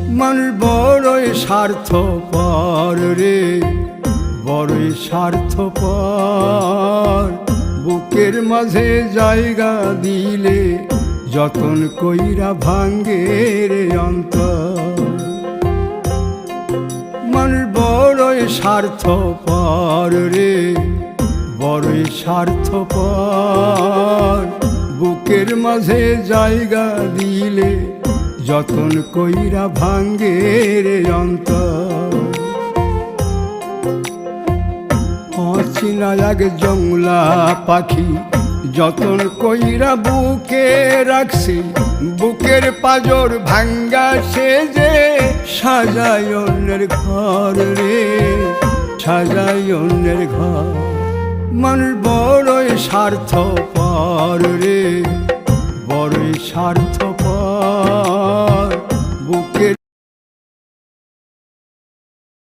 মানুষ বড়ই স্বার্থপর রে, বড়ই স্বার্থপর। বুকের মাঝে জায়গা দিলে যতন কইরা ভাঙ্গে রে অন্তর। মানুষ বড়ই স্বার্থপর রে, বড়ই স্বার্থপর। বুকের মাঝে জায়গা দিলে যতন কইরা ভাঙ্গে রে অন্তর। অচিনা এক জংলা পাখি যতন কইরা বুকে রাখছি, বুকের পাজর ভাঙ্গা সে যে সাজায় অন্যের ঘর রে, সাজায় অন্যের ঘর। মানুষ বড়ই স্বার্থপর রে, বড়ই স্বার্থপর।